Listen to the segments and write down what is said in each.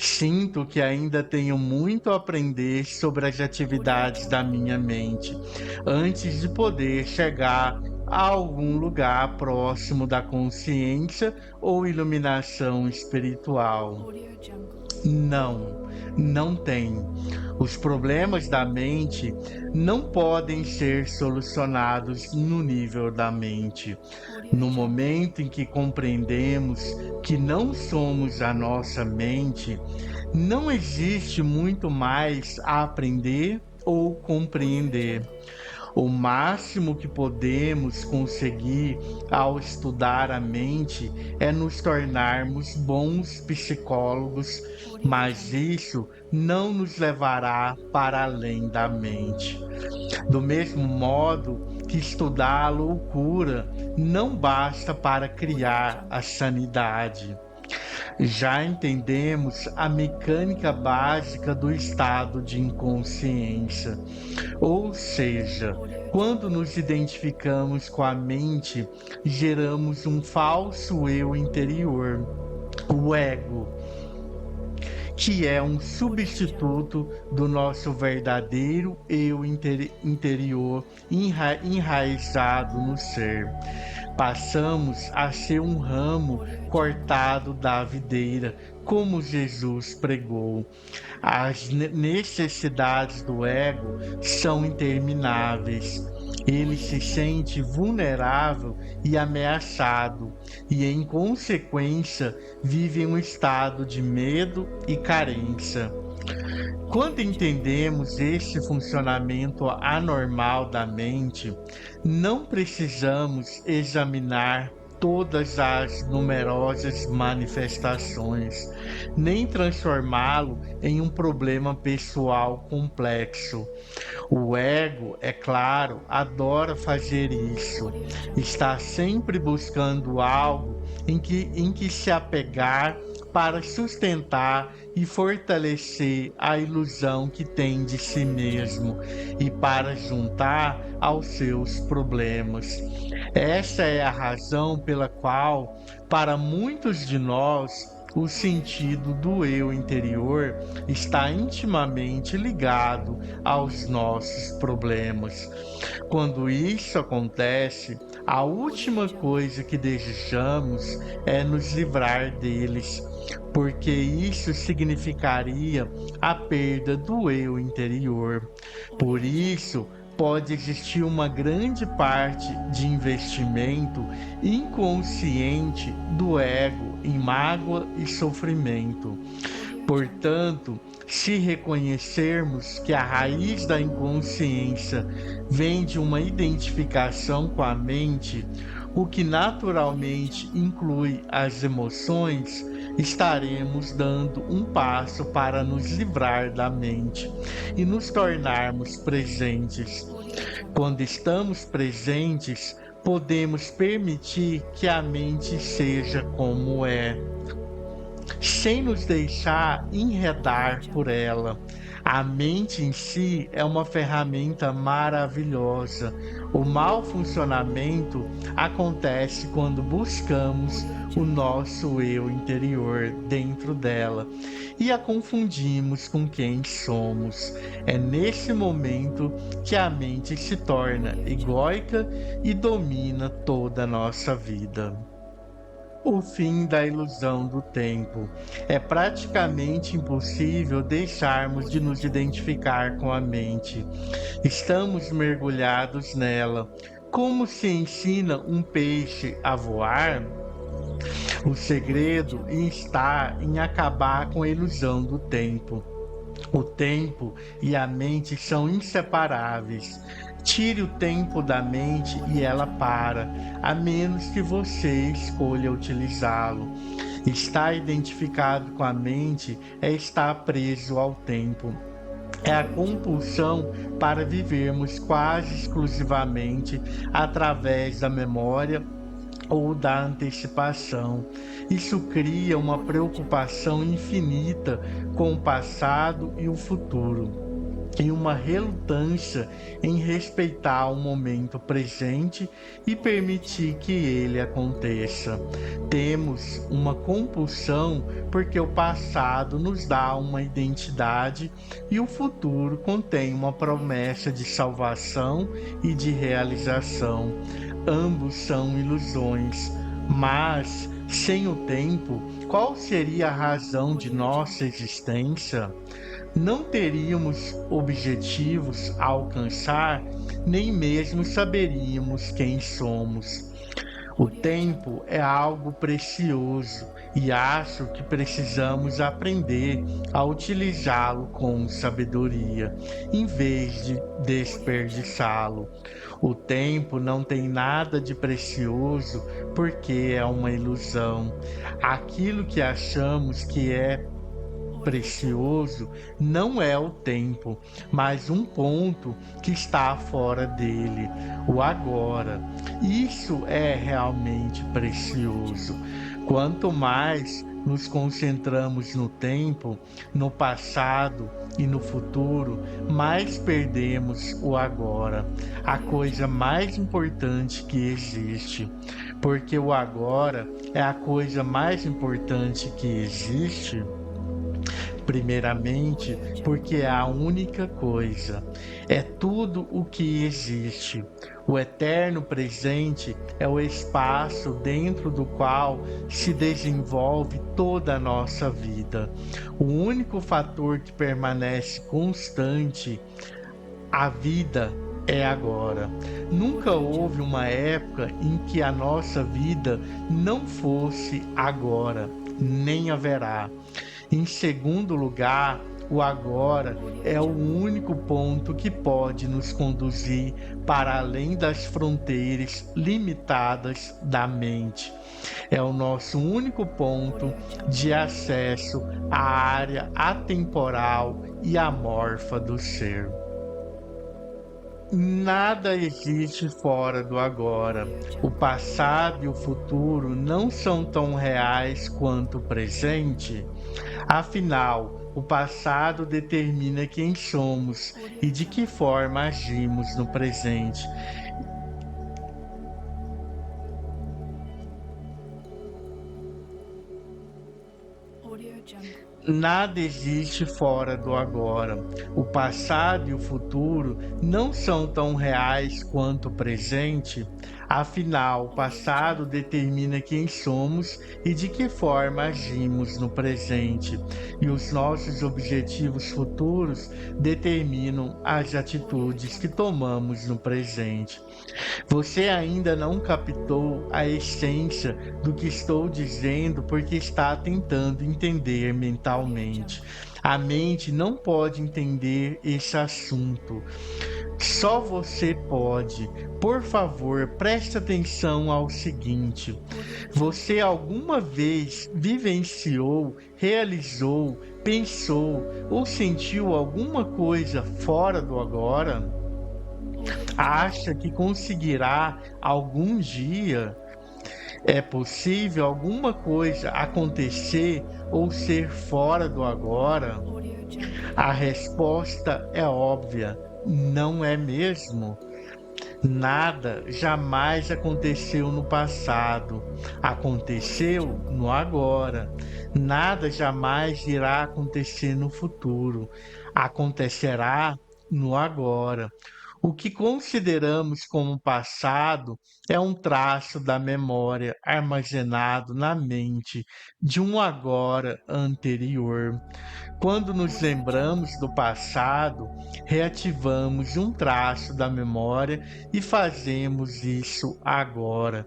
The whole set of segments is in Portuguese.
Sinto que ainda tenho muito a aprender sobre as atividades da minha mente, antes de poder chegar a algum lugar próximo da consciência ou iluminação espiritual. Não, não tem. Os problemas da mente não podem ser solucionados no nível da mente. No momento em que compreendemos que não somos a nossa mente, não existe muito mais a aprender ou compreender. O máximo que podemos conseguir ao estudar a mente é nos tornarmos bons psicólogos, mas isso não nos levará para além da mente. Do mesmo modo que estudar a loucura não basta para criar a sanidade. Já entendemos a mecânica básica do estado de inconsciência, ou seja, quando nos identificamos com a mente, geramos um falso eu interior, o ego, que é um substituto do nosso verdadeiro eu interior enraizado no ser. Passamos a ser um ramo cortado da videira, como Jesus pregou. As necessidades do ego são intermináveis. Ele se sente vulnerável e ameaçado, e em consequência vive em um estado de medo e carência. Quando entendemos esse funcionamento anormal da mente, não precisamos examinar todas as numerosas manifestações, nem transformá-lo em um problema pessoal complexo. O ego, é claro, adora fazer isso. Está sempre buscando algo em que se apegar para sustentar e fortalecer a ilusão que tem de si mesmo e para juntar aos seus problemas. Essa é a razão pela qual, para muitos de nós, o sentido do eu interior está intimamente ligado aos nossos problemas. Quando isso acontece, a última coisa que desejamos é nos livrar deles, porque isso significaria a perda do eu interior. Por isso, pode existir uma grande parte de investimento inconsciente do ego em mágoa e sofrimento. Portanto, se reconhecermos que a raiz da inconsciência vem de uma identificação com a mente, o que naturalmente inclui as emoções, estaremos dando um passo para nos livrar da mente e nos tornarmos presentes. Quando estamos presentes, podemos permitir que a mente seja como é, sem nos deixar enredar por ela. A mente em si é uma ferramenta maravilhosa. O mau funcionamento acontece quando buscamos o nosso eu interior dentro dela e a confundimos com quem somos. É nesse momento que a mente se torna egóica e domina toda a nossa vida. O fim da ilusão do tempo. É praticamente impossível deixarmos de nos identificar com a mente. Estamos mergulhados nela. Como se ensina um peixe a voar? O segredo está em acabar com a ilusão do tempo. O tempo e a mente são inseparáveis. Tire o tempo da mente e ela para, a menos que você escolha utilizá-lo. Estar identificado com a mente é estar preso ao tempo. É a compulsão para vivermos quase exclusivamente através da memória ou da antecipação. Isso cria uma preocupação infinita com o passado e o futuro. em uma relutância em respeitar o momento presente e permitir que ele aconteça. Temos uma compulsão porque o passado nos dá uma identidade e o futuro contém uma promessa de salvação e de realização. Ambos são ilusões, mas sem o tempo, qual seria a razão de nossa existência? Não teríamos objetivos a alcançar, nem mesmo saberíamos quem somos. O tempo é algo precioso e acho que precisamos aprender a utilizá-lo com sabedoria, em vez de desperdiçá-lo. O tempo não tem nada de precioso porque é uma ilusão. Aquilo que achamos que é precioso não é o tempo, mas um ponto que está fora dele, o agora. Isso é realmente precioso. Quanto mais nos concentramos no tempo, no passado e no futuro, mais perdemos o agora, a coisa mais importante que existe. Porque o agora é a coisa mais importante que existe. Primeiramente, porque é a única coisa, é tudo o que existe. O eterno presente é o espaço dentro do qual se desenvolve toda a nossa vida. O único fator que permanece constante, a vida, é agora. Nunca houve uma época em que a nossa vida não fosse agora, nem haverá. Em segundo lugar, o agora é o único ponto que pode nos conduzir para além das fronteiras limitadas da mente. É o nosso único ponto de acesso à área atemporal e amorfa do ser. Nada existe fora do agora. O passado e o futuro não são tão reais quanto o presente. Afinal, o passado determina quem somos e de que forma agimos no presente. Nada existe fora do agora. O passado e o futuro não são tão reais quanto o presente. Afinal, o passado determina quem somos e de que forma agimos no presente. E os nossos objetivos futuros determinam as atitudes que tomamos no presente. Você ainda não captou a essência do que estou dizendo porque está tentando entender mentalmente. A mente não pode entender esse assunto. Só você pode. Por favor, preste atenção ao seguinte: você alguma vez vivenciou, realizou, pensou ou sentiu alguma coisa fora do agora? Acha que conseguirá algum dia? É possível alguma coisa acontecer ou ser fora do agora? A resposta é óbvia, não é mesmo? Nada jamais aconteceu no passado, aconteceu no agora. Nada jamais irá acontecer no futuro, acontecerá no agora. O que consideramos como passado é um traço da memória armazenado na mente de um agora anterior. Quando nos lembramos do passado, reativamos um traço da memória e fazemos isso agora.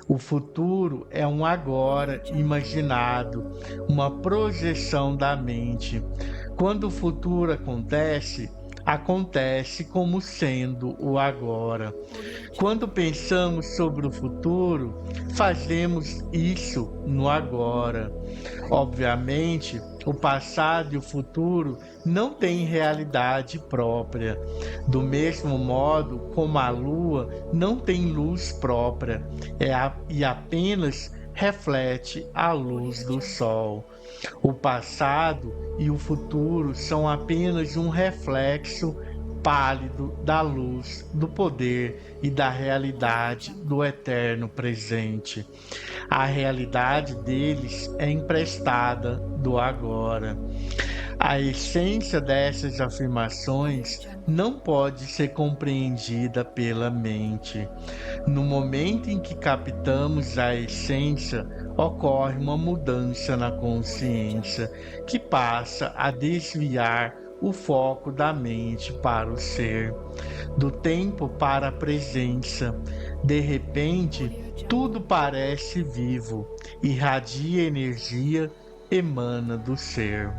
O futuro é um agora imaginado, uma projeção da mente. Quando o futuro acontece como sendo o agora. Quando pensamos sobre o futuro, fazemos isso no agora. Obviamente, o passado e o futuro não têm realidade própria. Do mesmo modo como a lua não tem luz própria e apenas reflete a luz do sol. O passado e o futuro são apenas um reflexo pálido da luz, do poder e da realidade do eterno presente. A realidade deles é emprestada do agora. A essência dessas afirmações não pode ser compreendida pela mente. No momento em que captamos a essência, ocorre uma mudança na consciência que passa a desviar o foco da mente para o ser, do tempo para a presença. De repente, tudo parece vivo, irradia energia, emana do ser.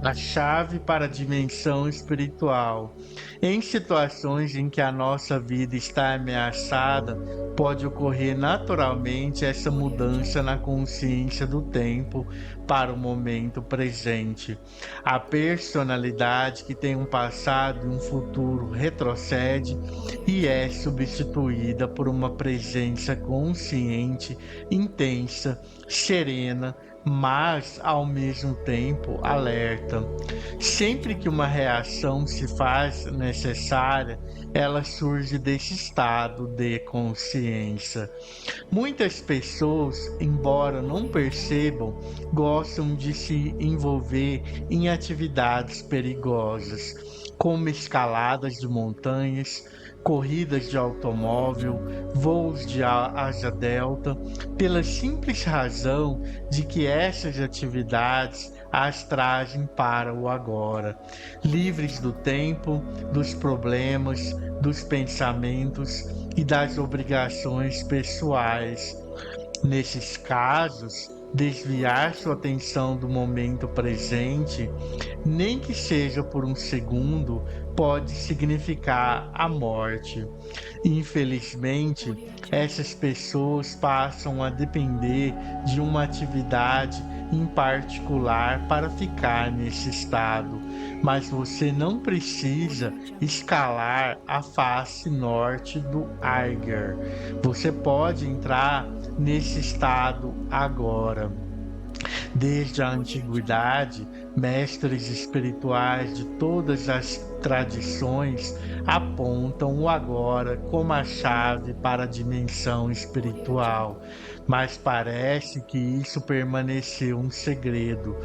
A chave para a dimensão espiritual. Em situações em que a nossa vida está ameaçada, pode ocorrer naturalmente essa mudança na consciência do tempo para o momento presente. A personalidade que tem um passado e um futuro retrocede e é substituída por uma presença consciente, intensa, serena, mas ao mesmo tempo alerta. Sempre que uma reação se faz necessária, ela surge desse estado de consciência. Muitas pessoas, embora não percebam, gostam de se envolver em atividades perigosas, como escaladas de montanhas, corridas de automóvel, voos de asa delta, pela simples razão de que essas atividades as trazem para o agora, livres do tempo, dos problemas, dos pensamentos e das obrigações pessoais. Nesses casos, desviar sua atenção do momento presente, nem que seja por um segundo, pode significar a morte. Infelizmente, essas pessoas passam a depender de uma atividade em particular para ficar nesse estado, mas você não precisa escalar a face norte do Eiger. Você pode entrar nesse estado agora. Desde a antiguidade, mestres espirituais de todas as tradições apontam o agora como a chave para a dimensão espiritual, mas parece que isso permaneceu um segredo.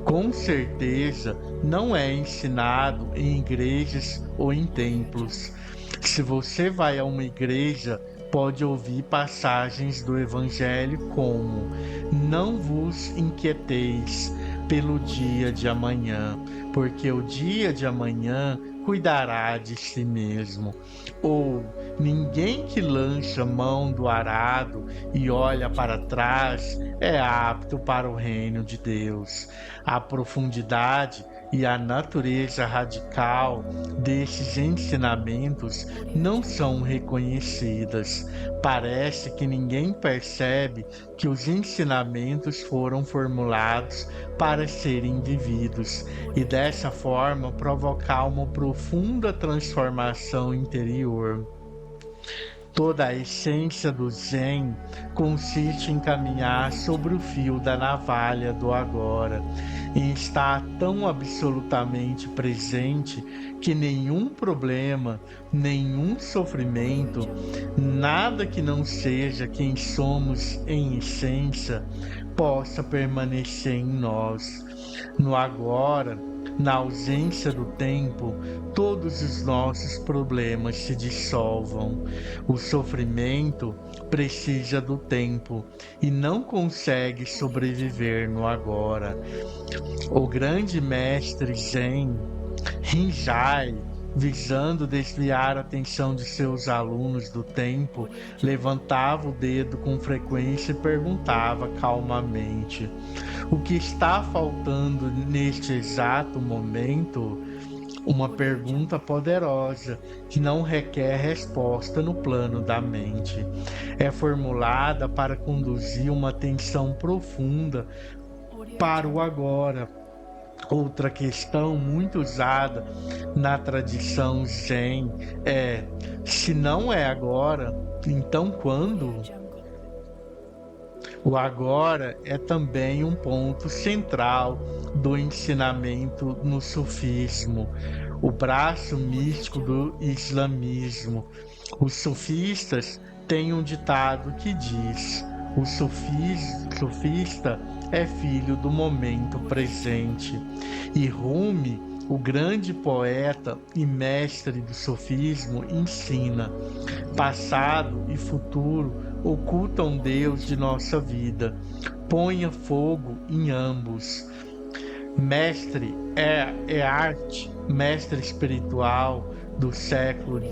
Com certeza não é ensinado em igrejas ou em templos. Se você vai a uma igreja, pode ouvir passagens do Evangelho como: não vos inquieteis pelo dia de amanhã, porque o dia de amanhã cuidará de si mesmo. Ou: ninguém que lança mão do arado e olha para trás é apto para o reino de Deus. A profundidade e a natureza radical desses ensinamentos não são reconhecidas. Parece que ninguém percebe que os ensinamentos foram formulados para serem vividos e dessa forma provocar uma profunda transformação interior. Toda a essência do Zen consiste em caminhar sobre o fio da navalha do agora, em estar tão absolutamente presente que nenhum problema, nenhum sofrimento, nada que não seja quem somos em essência, possa permanecer em nós. No agora, na ausência do tempo, todos os nossos problemas se dissolvam. O sofrimento precisa do tempo e não consegue sobreviver no agora. O grande mestre Zen, Rinzai, visando desviar a atenção de seus alunos do tempo, levantava o dedo com frequência e perguntava calmamente: o que está faltando neste exato momento? Uma pergunta poderosa que não requer resposta no plano da mente. É formulada para conduzir uma atenção profunda para o agora, Outra questão muito usada na tradição Zen é: se não é agora, então quando? O agora é também um ponto central do ensinamento no sufismo, o braço místico do islamismo. Os sufistas têm um ditado que diz: o sufista é filho do momento presente. E Rumi, o grande poeta e mestre do sufismo, ensina: passado e futuro ocultam Deus de nossa vida. Ponha fogo em ambos. Mestre é arte, mestre espiritual do século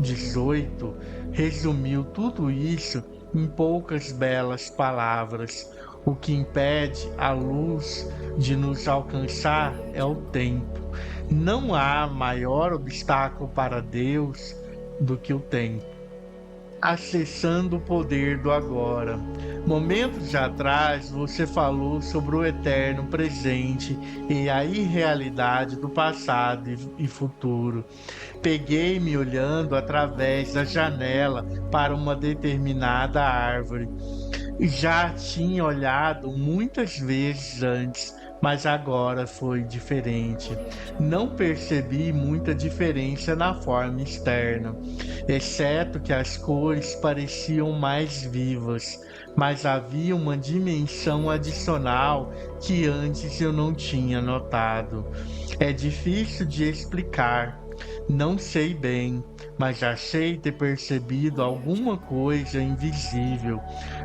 XVIII, resumiu tudo isso em poucas belas palavras. O que impede a luz de nos alcançar é o tempo. Não há maior obstáculo para Deus do que o tempo. Acessando o poder do agora. Momentos atrás você falou sobre o eterno presente e a irrealidade do passado e futuro. Peguei-me olhando através da janela para uma determinada árvore. Já tinha olhado muitas vezes antes, mas agora foi diferente. Não percebi muita diferença na forma externa, exceto que as cores pareciam mais vivas, mas havia uma dimensão adicional que antes eu não tinha notado. É difícil de explicar. Não sei bem, mas achei ter percebido alguma coisa invisível,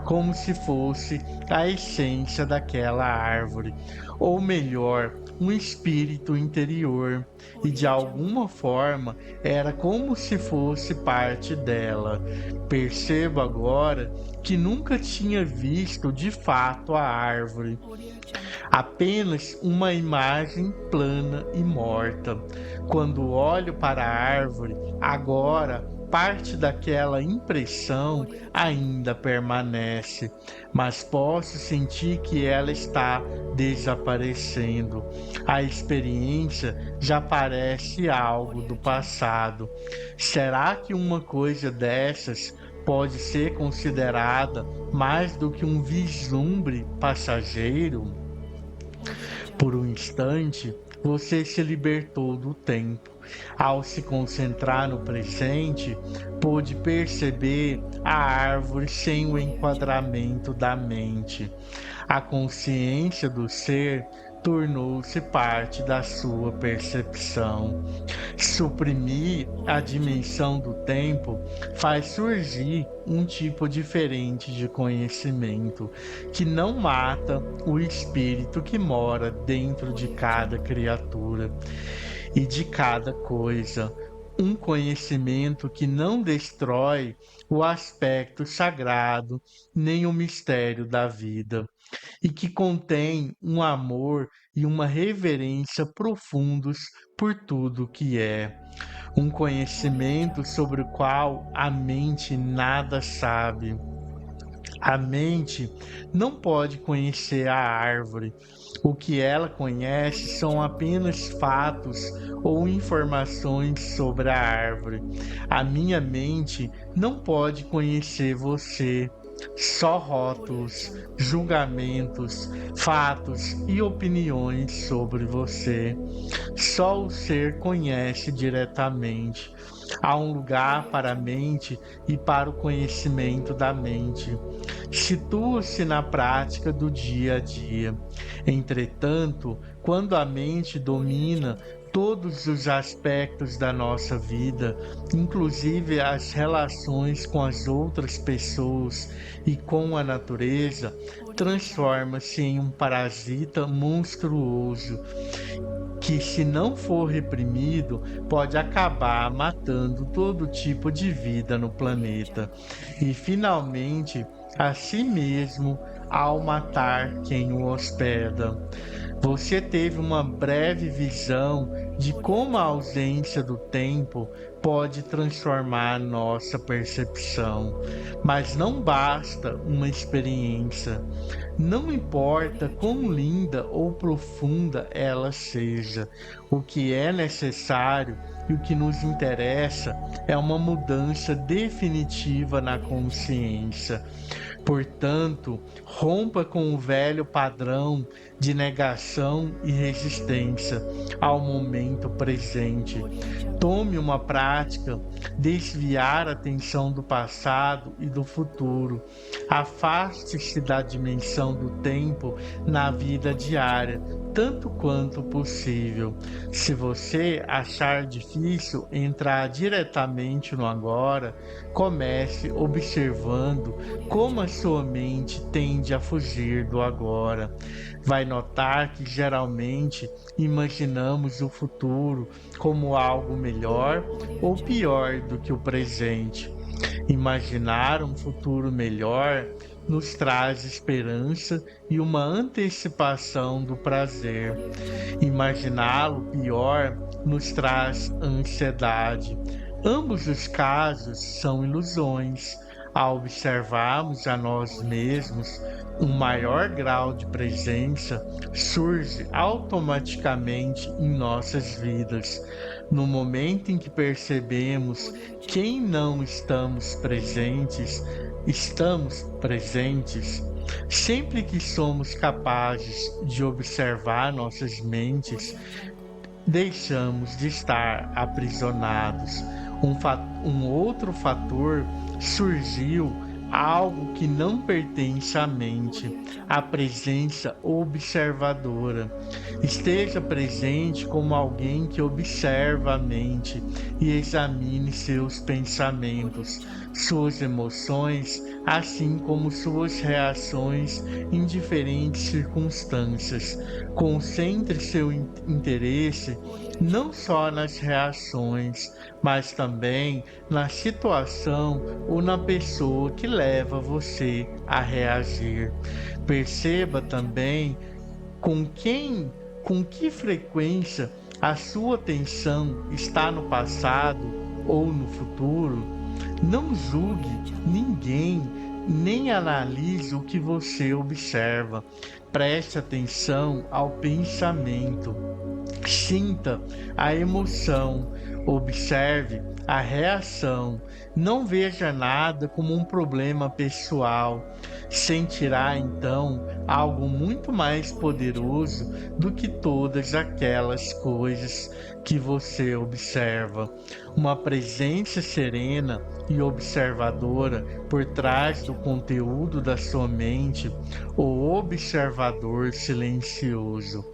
como se fosse a essência daquela árvore, ou melhor, um espírito interior, e de alguma forma era como se fosse parte dela. Percebo agora que nunca tinha visto de fato a árvore, apenas uma imagem plana e morta. Quando olho para a árvore, agora parte daquela impressão ainda permanece, mas posso sentir que ela está desaparecendo. A experiência já parece algo do passado. Será que uma coisa dessas pode ser considerada mais do que um vislumbre passageiro? Por um instante, você se libertou do tempo. Ao se concentrar no presente, pôde perceber a árvore sem o enquadramento da mente. A consciência do ser tornou-se parte da sua percepção. Suprimir a dimensão do tempo faz surgir um tipo diferente de conhecimento, que não mata o espírito que mora dentro de cada criatura e de cada coisa. Um conhecimento que não destrói o aspecto sagrado nem o mistério da vida, e que contém um amor e uma reverência profundos por tudo que é. Um conhecimento sobre o qual a mente nada sabe. A mente não pode conhecer a árvore. O que ela conhece são apenas fatos ou informações sobre a árvore. A minha mente não pode conhecer você. Só rótulos, julgamentos, fatos e opiniões sobre você. Só o ser conhece diretamente. Há um lugar para a mente e para o conhecimento da mente. Situa-se na prática do dia a dia. Entretanto, quando a mente domina todos os aspectos da nossa vida, inclusive as relações com as outras pessoas e com a natureza, transforma-se em um parasita monstruoso que, se não for reprimido, pode acabar matando todo tipo de vida no planeta e, finalmente, a si mesmo ao matar quem o hospeda. Você teve uma breve visão de como a ausência do tempo pode transformar nossa percepção, mas não basta uma experiência. Não importa quão linda ou profunda ela seja, o que é necessário e o que nos interessa é uma mudança definitiva na consciência. Portanto, rompa com o velho padrão de negação e resistência ao momento presente. Tome uma prática, desviar a atenção do passado e do futuro. Afaste-se da dimensão do tempo na vida diária, tanto quanto possível. Se você achar difícil entrar diretamente no agora, comece observando como a sua mente tende a fugir do agora. Vai notar que geralmente imaginamos o futuro como algo melhor ou pior do que o presente. Imaginar um futuro melhor nos traz esperança e uma antecipação do prazer. Imaginá-lo pior nos traz ansiedade. Ambos os casos são ilusões. Ao observarmos a nós mesmos, um maior grau de presença surge automaticamente em nossas vidas. No momento em que percebemos quem não estamos presentes. Sempre que somos capazes de observar nossas mentes, deixamos de estar aprisionados. Um outro fator surgiu, algo que não pertence à mente, a presença observadora. Esteja presente como alguém que observa a mente e examine seus pensamentos, suas emoções, assim como suas reações em diferentes circunstâncias. Concentre seu interesse não só nas reações, mas também na situação ou na pessoa que leva você a reagir. Perceba também com que frequência a sua atenção está no passado ou no futuro. Não julgue ninguém, nem analise o que você observa. Preste atenção ao pensamento. Sinta a emoção, observe a reação. Não veja nada como um problema pessoal. Sentirá então algo muito mais poderoso do que todas aquelas coisas que você observa. Uma presença serena e observadora por trás do conteúdo da sua mente, o observador silencioso.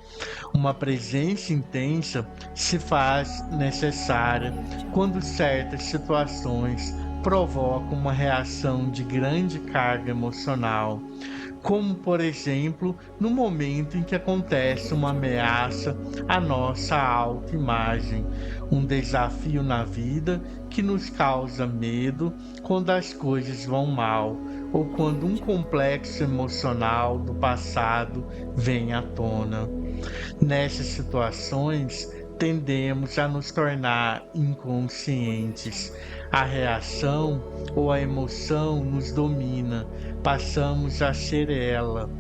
Uma presença intensa se faz necessária quando certas situações provocam uma reação de grande carga emocional, como por exemplo no momento em que acontece uma ameaça à nossa autoimagem, um desafio na vida que nos causa medo quando as coisas vão mal, ou quando um complexo emocional do passado vem à tona. Nessas situações, tendemos a nos tornar inconscientes. A reação ou a emoção nos domina, passamos a ser ela,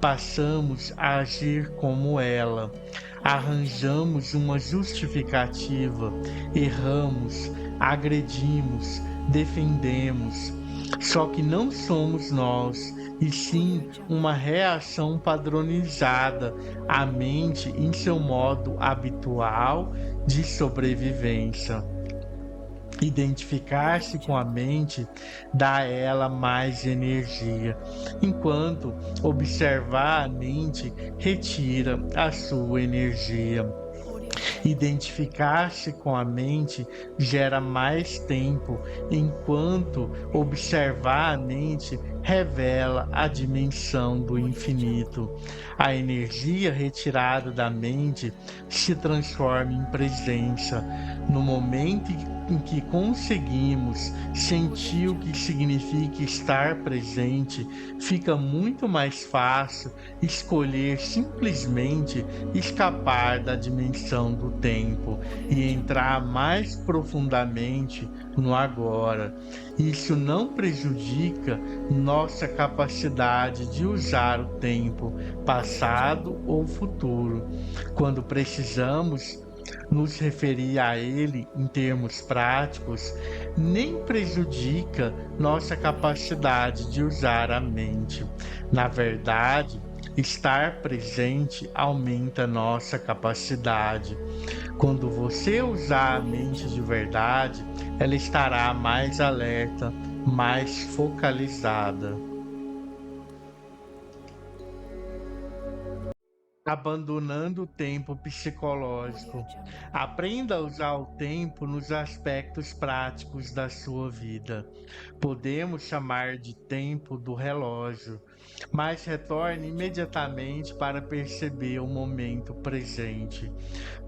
passamos a agir como ela. Arranjamos uma justificativa, erramos, agredimos, defendemos. Só que não somos nós, e sim uma reação padronizada à mente em seu modo habitual de sobrevivência. Identificar-se com a mente dá a ela mais energia, enquanto observar a mente retira a sua energia. Identificar-se com a mente gera mais tempo, enquanto observar a mente revela a dimensão do infinito. A energia retirada da mente se transforma em presença. No momento em que conseguimos sentir o que significa estar presente, fica muito mais fácil escolher simplesmente escapar da dimensão do tempo e entrar mais profundamente no agora. Isso não prejudica nossa capacidade de usar o tempo, passado ou futuro, quando precisamos nos referir a ele em termos práticos, nem prejudica nossa capacidade de usar a mente. Na verdade, estar presente aumenta nossa capacidade. Quando você usar a mente de verdade, ela estará mais alerta, mais focalizada. Abandonando o tempo psicológico. Aprenda a usar o tempo nos aspectos práticos da sua vida. Podemos chamar de tempo do relógio, mas retorne imediatamente para perceber o momento presente.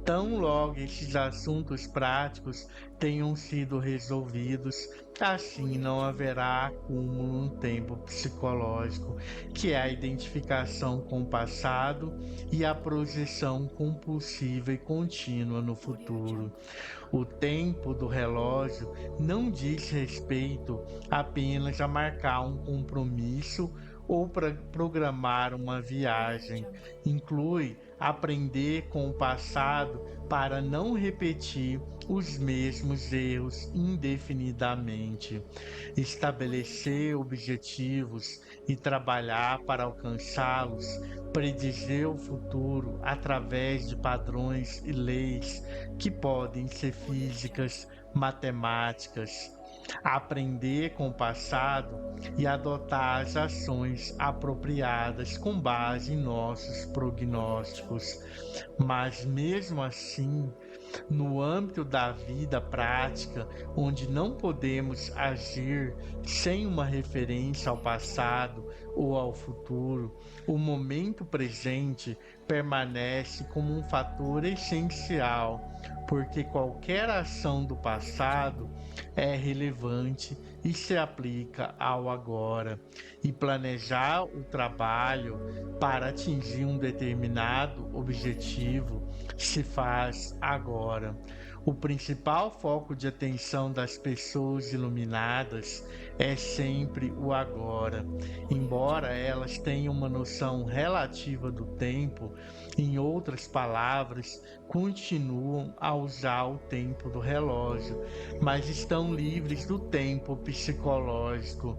Tão logo esses assuntos práticos tenham sido resolvidos, assim não haverá acúmulo no tempo psicológico, que é a identificação com o passado e a projeção compulsiva e contínua no futuro. O tempo do relógio não diz respeito apenas a marcar um compromisso ou para programar uma viagem. Inclui aprender com o passado para não repetir os mesmos erros indefinidamente, estabelecer objetivos e trabalhar para alcançá-los, predizer o futuro através de padrões e leis que podem ser físicas, matemáticas, aprender com o passado e adotar as ações apropriadas com base em nossos prognósticos. Mas mesmo assim, no âmbito da vida prática, onde não podemos agir sem uma referência ao passado ou ao futuro, o momento presente permanece como um fator essencial, porque qualquer ação do passado é relevante e se aplica ao agora. E planejar o trabalho para atingir um determinado objetivo se faz agora. O principal foco de atenção das pessoas iluminadas é sempre o agora. Embora elas tenham uma noção relativa do tempo, em outras palavras, continuam a usar o tempo do relógio, mas estão livres do tempo psicológico.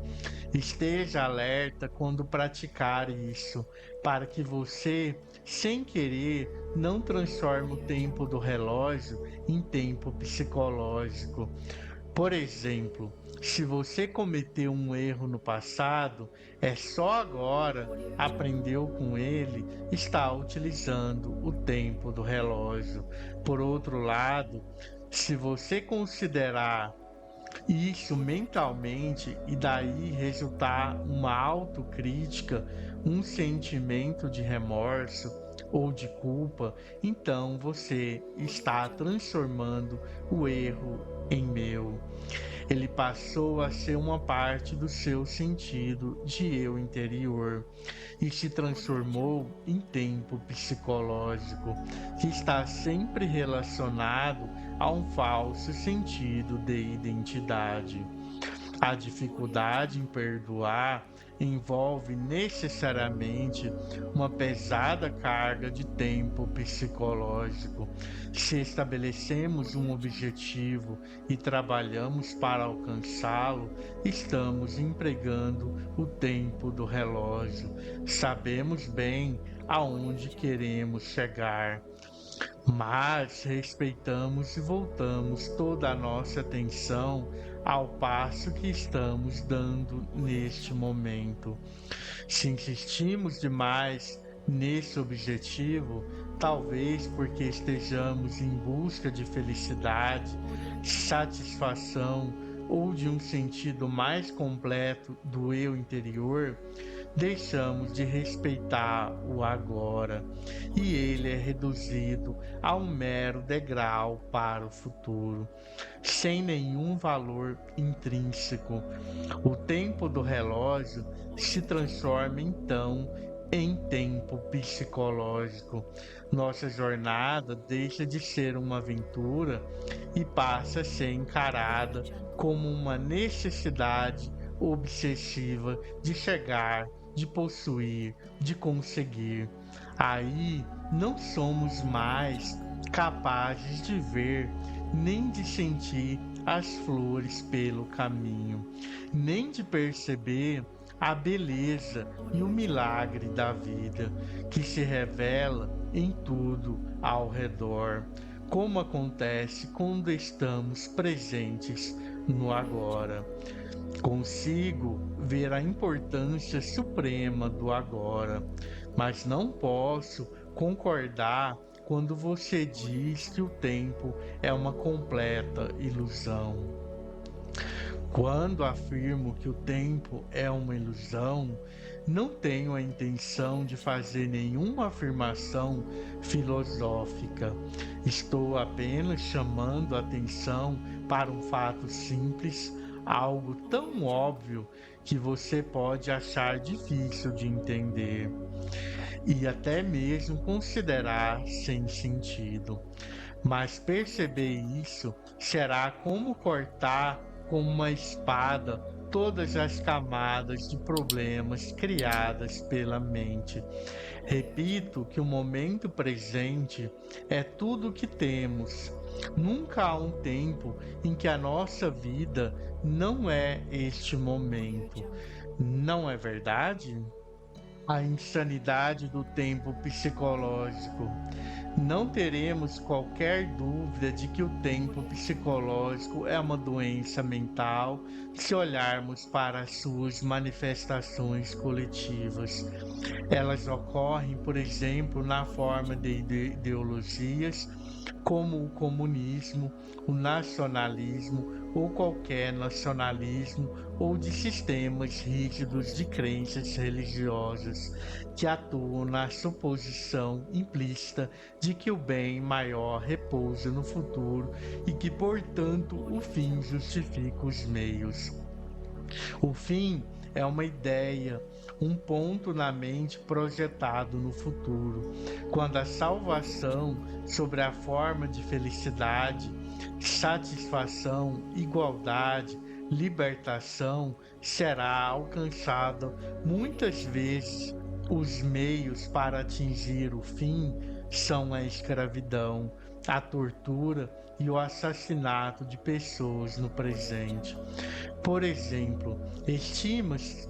Esteja alerta quando praticar isso, para que você, sem querer, não transforme o tempo do relógio em tempo psicológico. Por exemplo, se você cometeu um erro no passado, é só agora, aprendeu com ele, está utilizando o tempo do relógio. Por outro lado, se você considerar isso mentalmente e daí resultar uma autocrítica, um sentimento de remorso ou de culpa, então você está transformando o erro em meu. Ele passou a ser uma parte do seu sentido de eu interior e se transformou em tempo psicológico, que está sempre relacionado a um falso sentido de identidade. A dificuldade em perdoar envolve necessariamente uma pesada carga de tempo psicológico. Se estabelecemos um objetivo e trabalhamos para alcançá-lo, estamos empregando o tempo do relógio. Sabemos bem aonde queremos chegar, mas respeitamos e voltamos toda a nossa atenção ao passo que estamos dando neste momento. Se insistimos demais nesse objetivo, talvez porque estejamos em busca de felicidade, satisfação ou de um sentido mais completo do eu interior, deixamos de respeitar o agora e ele é reduzido a um mero degrau para o futuro, sem nenhum valor intrínseco. O tempo do relógio se transforma então em tempo psicológico. Nossa jornada deixa de ser uma aventura e passa a ser encarada como uma necessidade obsessiva de chegar, de possuir, de conseguir. Aí não somos mais capazes de ver nem de sentir as flores pelo caminho, nem de perceber a beleza e o milagre da vida que se revela em tudo ao redor, como acontece quando estamos presentes no agora. Consigo ver a importância suprema do agora, mas não posso concordar quando você diz que o tempo é uma completa ilusão. Quando afirmo que o tempo é uma ilusão, não tenho a intenção de fazer nenhuma afirmação filosófica. Estou apenas chamando a atenção para um fato simples, algo tão óbvio que você pode achar difícil de entender e até mesmo considerar sem sentido. Mas perceber isso será como cortar com uma espada todas as camadas de problemas criadas pela mente. Repito que o momento presente é tudo o que temos. Nunca há um tempo em que a nossa vida não é este momento. Não é verdade? A insanidade do tempo psicológico. Não teremos qualquer dúvida de que o tempo psicológico é uma doença mental se olharmos para as suas manifestações coletivas. Elas ocorrem, por exemplo, na forma de ideologias como o comunismo, o nacionalismo ou qualquer nacionalismo, ou de sistemas rígidos de crenças religiosas que atuam na suposição implícita de que o bem maior repousa no futuro e que, portanto, o fim justifica os meios. O fim é uma ideia, um ponto na mente projetado no futuro, quando a salvação sobre a forma de felicidade, satisfação, igualdade, libertação será alcançada. Muitas vezes os meios para atingir o fim são a escravidão, a tortura e o assassinato de pessoas no presente. Por exemplo, estima-se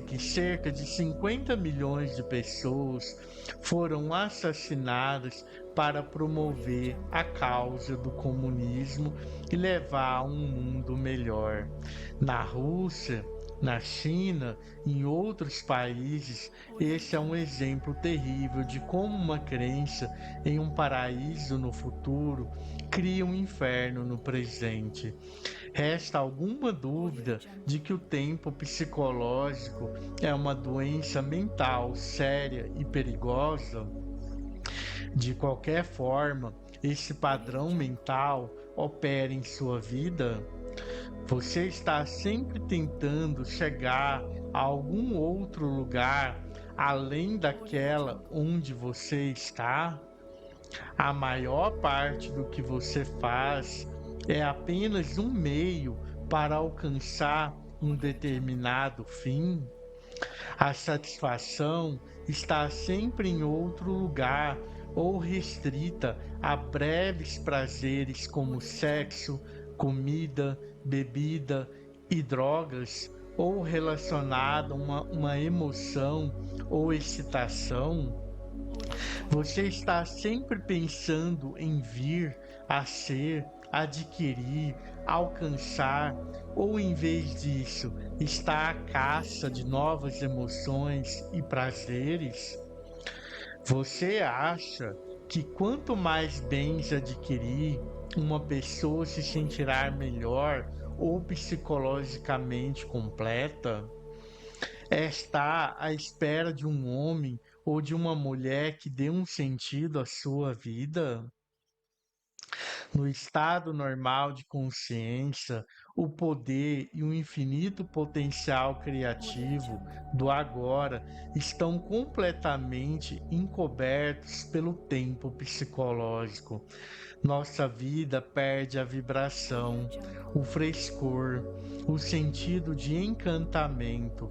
que cerca de 50 milhões de pessoas foram assassinadas para promover a causa do comunismo e levar a um mundo melhor. Na Rússia, na China e em outros países, esse é um exemplo terrível de como uma crença em um paraíso no futuro cria um inferno no presente. Resta alguma dúvida de que o tempo psicológico é uma doença mental séria e perigosa? De qualquer forma, esse padrão mental opera em sua vida? Você está sempre tentando chegar a algum outro lugar além daquela onde você está? A maior parte do que você faz é apenas um meio para alcançar um determinado fim? A satisfação está sempre em outro lugar ou restrita a breves prazeres como sexo, comida, bebida e drogas, ou relacionada a uma emoção ou excitação? Você está sempre pensando em vir a ser, adquirir, alcançar, ou em vez disso, está à caça de novas emoções e prazeres? Você acha que quanto mais bens adquirir, uma pessoa se sentirá melhor ou psicologicamente completa? Está à espera de um homem ou de uma mulher que dê um sentido à sua vida? No estado normal de consciência, o poder e o infinito potencial criativo do agora estão completamente encobertos pelo tempo psicológico. Nossa vida perde a vibração, o frescor, o sentido de encantamento.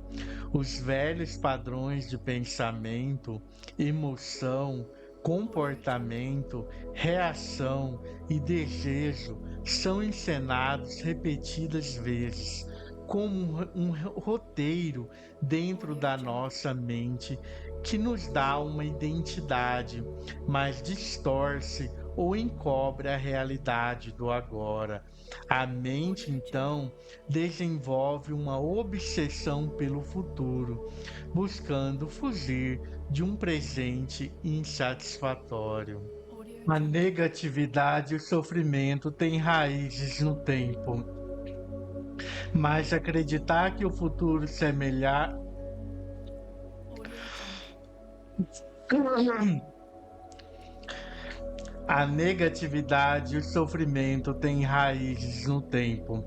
Os velhos padrões de pensamento, emoção, comportamento, reação e desejo são encenados repetidas vezes, como um roteiro dentro da nossa mente que nos dá uma identidade, mas distorce ou encobre a realidade do agora. A mente, então, desenvolve uma obsessão pelo futuro, buscando fugir de um presente insatisfatório. A negatividade e o sofrimento têm raízes no tempo, mas acreditar que o futuro semelhar a negatividade e o sofrimento têm raízes no tempo,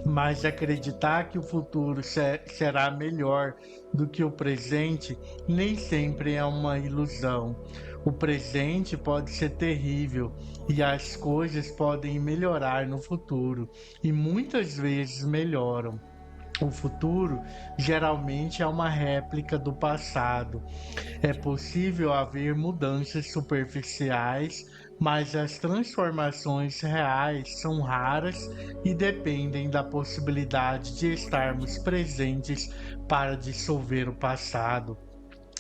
mas acreditar que o futuro será melhor do que o presente nem sempre é uma ilusão. O presente pode ser terrível e as coisas podem melhorar no futuro, e muitas vezes melhoram. O futuro geralmente é uma réplica do passado. É possível haver mudanças superficiais, mas as transformações reais são raras e dependem da possibilidade de estarmos presentes para dissolver o passado,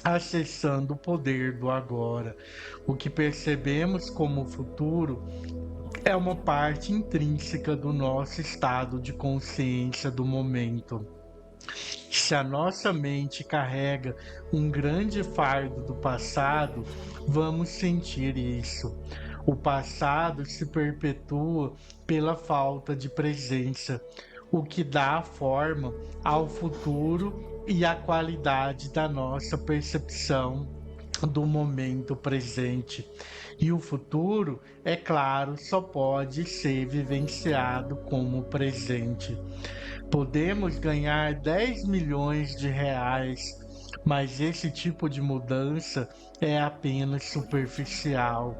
acessando o poder do agora. O que percebemos como futuro é uma parte intrínseca do nosso estado de consciência do momento. Se a nossa mente carrega um grande fardo do passado, vamos sentir isso. O passado se perpetua pela falta de presença, o que dá forma ao futuro e à qualidade da nossa percepção do momento presente. E o futuro, é claro, só pode ser vivenciado como presente. Podemos ganhar 10 milhões de reais, mas esse tipo de mudança é apenas superficial.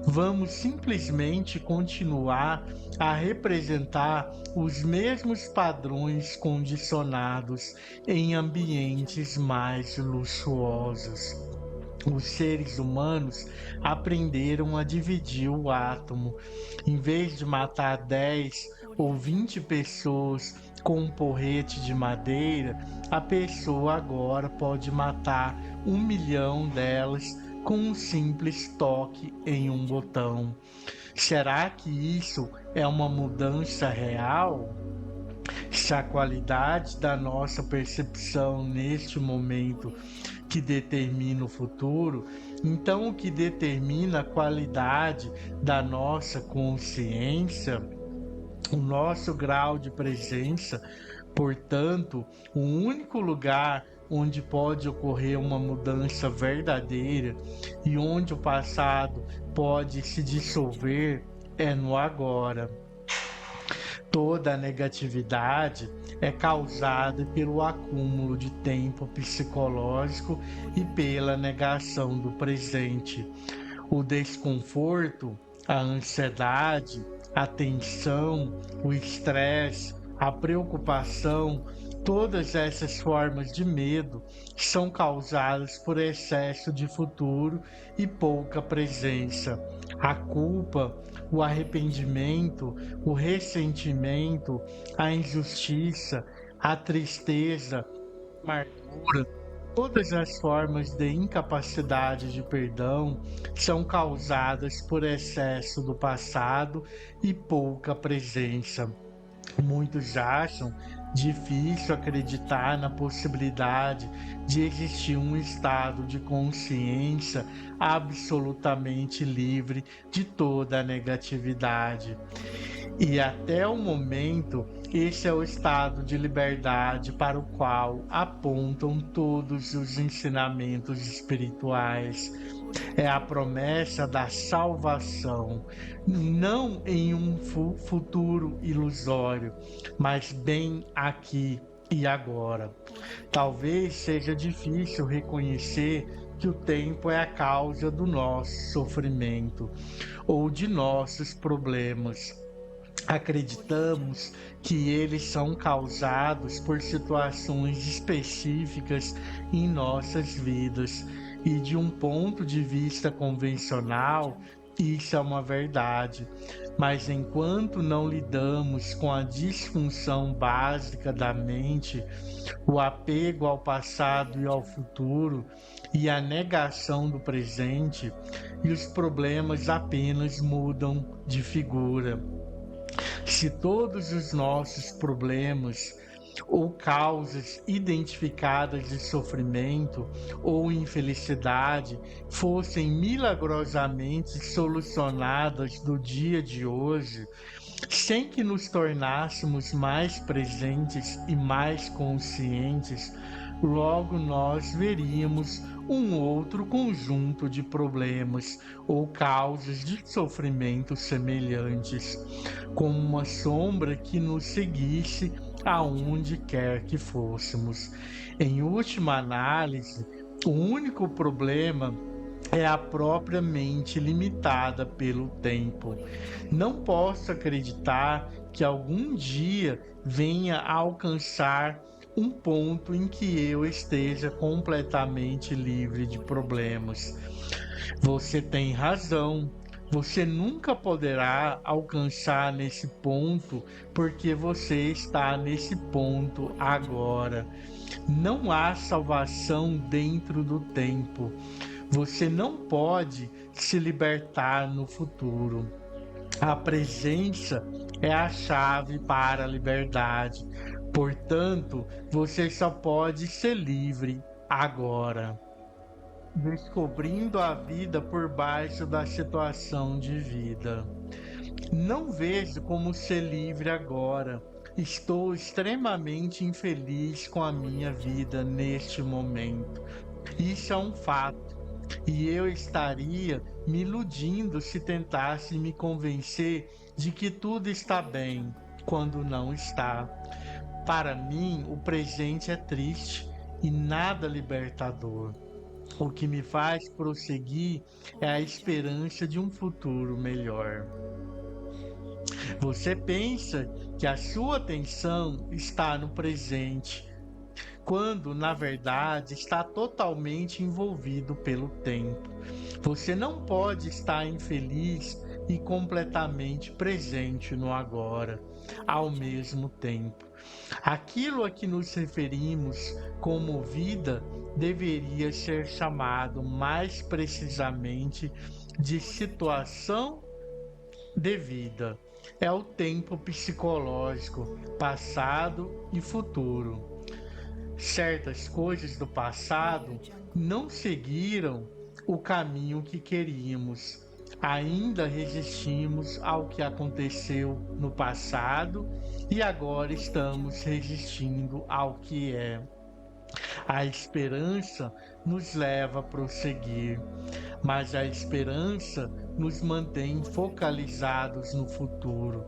Vamos simplesmente continuar a representar os mesmos padrões condicionados em ambientes mais luxuosos. Os seres humanos aprenderam a dividir o átomo. Em vez de matar 10 ou 20 pessoas com um porrete de madeira, a pessoa agora pode matar 1 milhão delas com um simples toque em um botão. Será que isso é uma mudança real? Se a qualidade da nossa percepção neste momento que determina o futuro, então o que determina a qualidade da nossa consciência, o nosso grau de presença, portanto, o único lugar onde pode ocorrer uma mudança verdadeira e onde o passado pode se dissolver é no agora. Toda a negatividade é causada pelo acúmulo de tempo psicológico e pela negação do presente. O desconforto, a ansiedade, a tensão, o estresse, a preocupação, todas essas formas de medo são causadas por excesso de futuro e pouca presença. A culpa, o arrependimento, o ressentimento, a injustiça, a tristeza, a amargura, todas as formas de incapacidade de perdão são causadas por excesso do passado e pouca presença. Muitos acham difícil acreditar na possibilidade de existir um estado de consciência absolutamente livre de toda a negatividade. E até o momento, Esse é o estado de liberdade para o qual apontam todos os ensinamentos espirituais. É a promessa da salvação, não em um futuro ilusório, mas bem aqui e agora. Talvez seja difícil reconhecer que o tempo é a causa do nosso sofrimento ou de nossos problemas. Acreditamos que eles são causados por situações específicas em nossas vidas, e de um ponto de vista convencional, isso é uma verdade. Mas enquanto não lidamos com a disfunção básica da mente, o apego ao passado e ao futuro, e a negação do presente, e os problemas apenas mudam de figura. Se todos os nossos problemas ou causas identificadas de sofrimento ou infelicidade fossem milagrosamente solucionadas no dia de hoje, sem que nos tornássemos mais presentes e mais conscientes, logo nós veríamos um outro conjunto de problemas ou causas de sofrimento semelhantes, como uma sombra que nos seguisse aonde quer que fôssemos. Em última análise, o único problema é a própria mente limitada pelo tempo. Não posso acreditar que algum dia venha a alcançar um ponto em que eu esteja completamente livre de problemas. Você tem razão. Você nunca poderá alcançar nesse ponto porque você está nesse ponto agora. Não há salvação dentro do tempo. Você não pode se libertar no futuro. A presença é a chave para a liberdade. Portanto, você só pode ser livre agora. Descobrindo a vida por baixo da situação de vida. Não vejo como ser livre agora. Estou extremamente infeliz com a minha vida neste momento. Isso é um fato. E eu estaria me iludindo se tentasse me convencer de que tudo está bem, quando não está. Para mim, o presente é triste e nada libertador. O que me faz prosseguir é a esperança de um futuro melhor. Você pensa que a sua atenção está no presente, quando na verdade está totalmente envolvido pelo tempo. Você não pode estar infeliz e completamente presente no agora, ao mesmo tempo. Aquilo a que nos referimos como vida deveria ser chamado mais precisamente de situação de vida. É o tempo psicológico, passado e futuro. Certas coisas do passado não seguiram o caminho que queríamos. Ainda resistimos ao que aconteceu no passado e agora estamos resistindo ao que é. A esperança nos leva a prosseguir, mas a esperança nos mantém focalizados no futuro,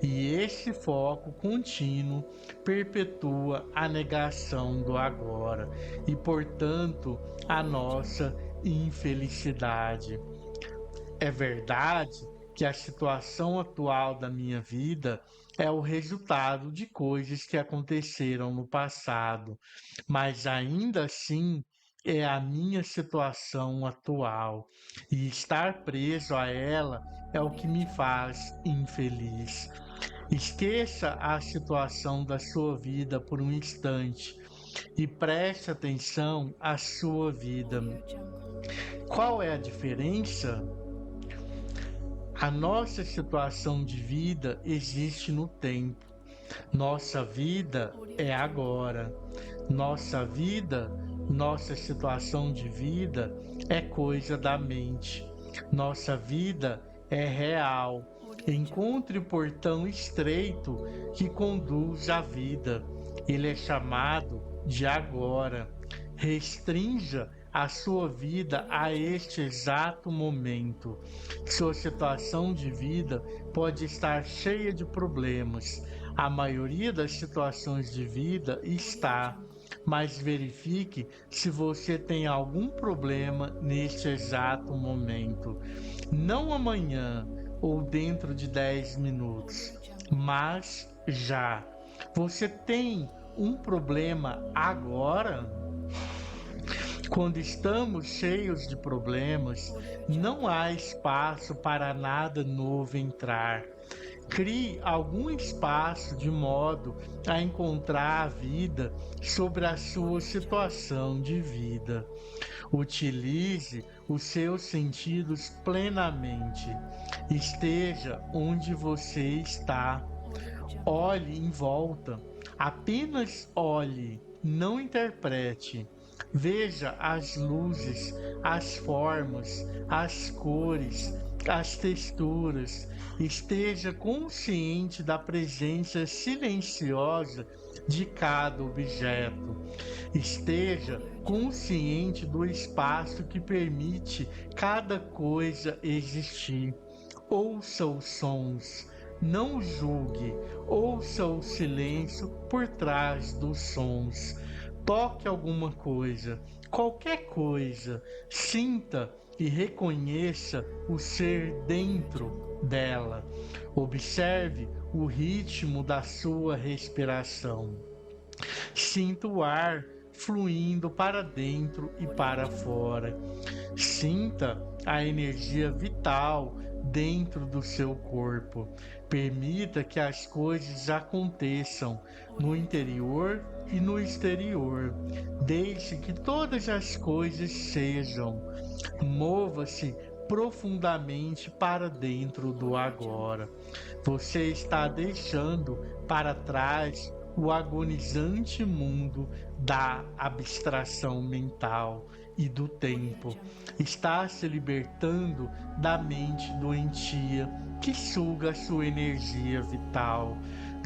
e esse foco contínuo perpetua a negação do agora e, portanto, a nossa infelicidade. É verdade que a situação atual da minha vida é o resultado de coisas que aconteceram no passado, mas ainda assim é a minha situação atual, e estar preso a ela é o que me faz infeliz. Esqueça a situação da sua vida por um instante e preste atenção à sua vida. Qual é a diferença? A nossa situação de vida existe no tempo. Nossa vida é agora. Nossa vida, nossa situação de vida é coisa da mente. Nossa vida é real. Encontre o portão estreito que conduz à vida. Ele é chamado de agora. Restrinja a sua vida a este exato momento. Sua situação de vida pode estar cheia de problemas. A maioria das situações de vida está, mas verifique se você tem algum problema neste exato momento. Não amanhã ou dentro de 10 minutos, mas já. Você tem um problema agora? Quando estamos cheios de problemas, não há espaço para nada novo entrar. Crie algum espaço de modo a encontrar a vida sobre a sua situação de vida. Utilize os seus sentidos plenamente. Esteja onde você está. Olhe em volta. Apenas olhe, não interprete. Veja as luzes, as formas, as cores, as texturas. Esteja consciente da presença silenciosa de cada objeto. Esteja consciente do espaço que permite cada coisa existir. Ouça os sons. Não julgue, ouça o silêncio por trás dos sons. Toque alguma coisa, qualquer coisa, sinta e reconheça o ser dentro dela. Observe o ritmo da sua respiração. Sinta o ar fluindo para dentro e para fora. Sinta a energia vital dentro do seu corpo. Permita que as coisas aconteçam no interior e no exterior. Deixe que todas as coisas sejam. Mova-se profundamente para dentro do agora. Você está deixando para trás o agonizante mundo da abstração mental e do tempo. Está se libertando da mente doentia que suga sua energia vital,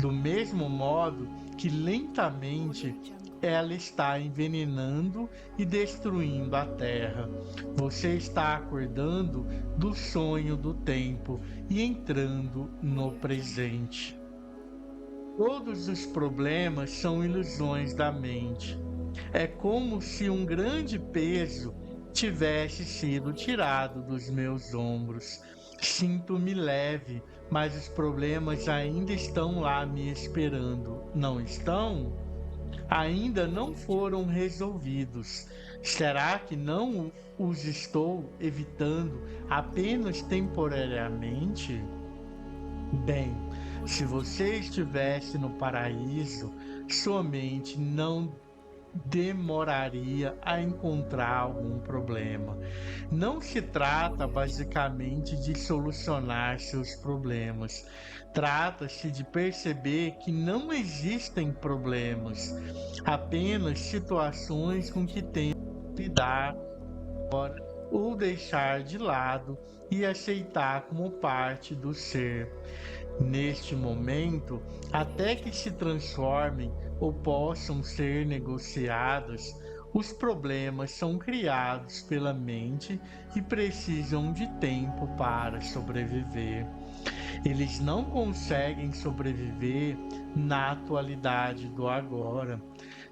do mesmo modo que lentamente ela está envenenando e destruindo a Terra. Você está acordando do sonho do tempo e entrando no presente. Todos os problemas são ilusões da mente. É como se um grande peso tivesse sido tirado dos meus ombros. Sinto-me leve, mas os problemas ainda estão lá me esperando. Não estão? Ainda não foram resolvidos. Será que não os estou evitando apenas temporariamente? Bem, se você estivesse no paraíso, sua mente não demoraria a encontrar algum problema. Não se trata basicamente de solucionar seus problemas. Trata-se de perceber que não existem problemas, apenas situações com que temos que lidar ou deixar de lado e aceitar como parte do ser. Neste momento, até que se transformem ou possam ser negociadas, os problemas são criados pela mente e precisam de tempo para sobreviver. Eles não conseguem sobreviver na atualidade do agora.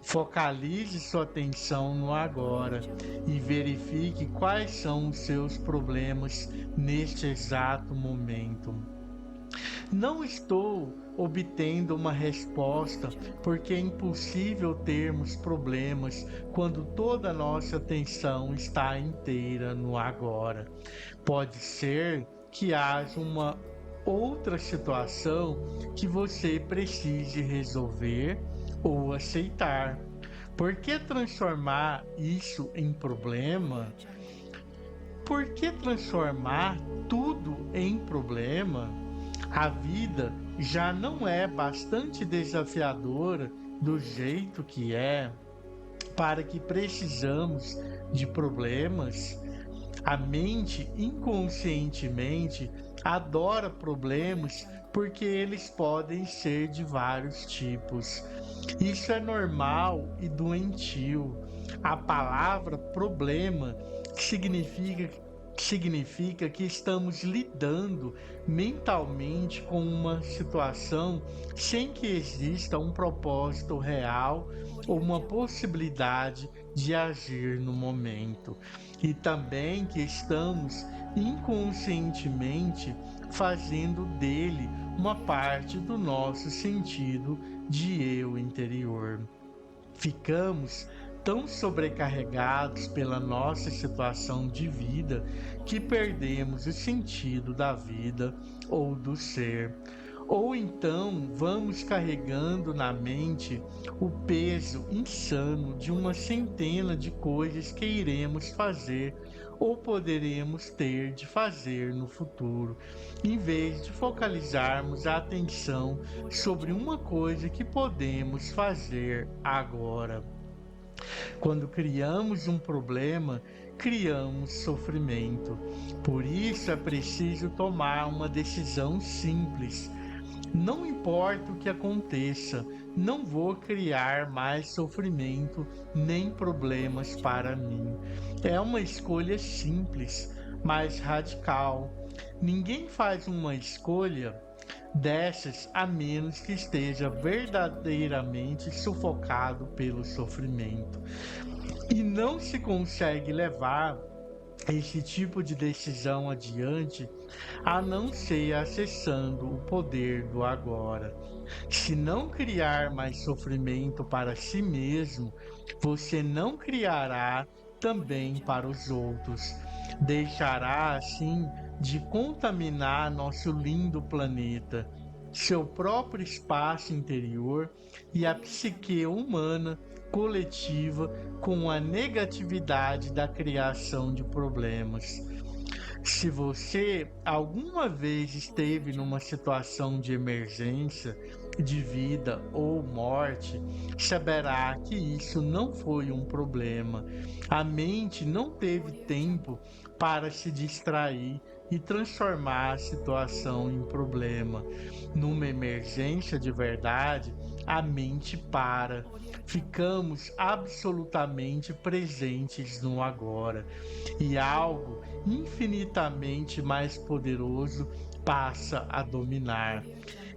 Focalize sua atenção no agora e verifique quais são os seus problemas neste exato momento. Não estou obtendo uma resposta porque é impossível termos problemas quando toda a nossa atenção está inteira no agora. Pode ser que haja uma outra situação que você precise resolver ou aceitar. Por que transformar isso em problema? Por que transformar tudo em problema? A vida já não é bastante desafiadora do jeito que é, para que precisamos de problemas. A mente inconscientemente adora problemas porque eles podem ser de vários tipos. Isso é normal e doentio. A palavra problema significa, significa que estamos lidando mentalmente com uma situação sem que exista um propósito real ou uma possibilidade de agir no momento. E também que estamos inconscientemente fazendo dele uma parte do nosso sentido de eu interior. Ficamos tão sobrecarregados pela nossa situação de vida que perdemos o sentido da vida ou do ser. Ou então vamos carregando na mente o peso insano de uma centena de coisas que iremos fazer ou poderemos ter de fazer no futuro, em vez de focalizarmos a atenção sobre uma coisa que podemos fazer agora. Quando criamos um problema, criamos sofrimento. Por isso é preciso tomar uma decisão simples. Não importa o que aconteça, não vou criar mais sofrimento nem problemas para mim. É uma escolha simples, mas radical. Ninguém faz uma escolha dessas a menos que esteja verdadeiramente sufocado pelo sofrimento. E não se consegue levar esse tipo de decisão adiante a não ser acessando o poder do agora. Se não criar mais sofrimento para si mesmo, você não criará também para os outros. Deixará assim de contaminar nosso lindo planeta, seu próprio espaço interior e a psique humana coletiva com a negatividade da criação de problemas. Se você alguma vez esteve numa situação de emergência, de vida ou morte, saberá que isso não foi um problema. A mente não teve tempo para se distrair e transformar a situação em problema. Numa emergência de verdade, a mente para. Ficamos absolutamente presentes no agora e algo infinitamente mais poderoso passa a dominar.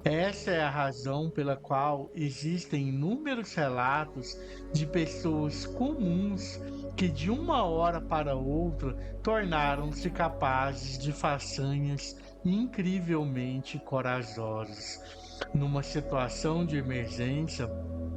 Essa é a razão pela qual existem inúmeros relatos de pessoas comuns que de uma hora para outra tornaram-se capazes de façanhas incrivelmente corajosas. Numa situação de emergência,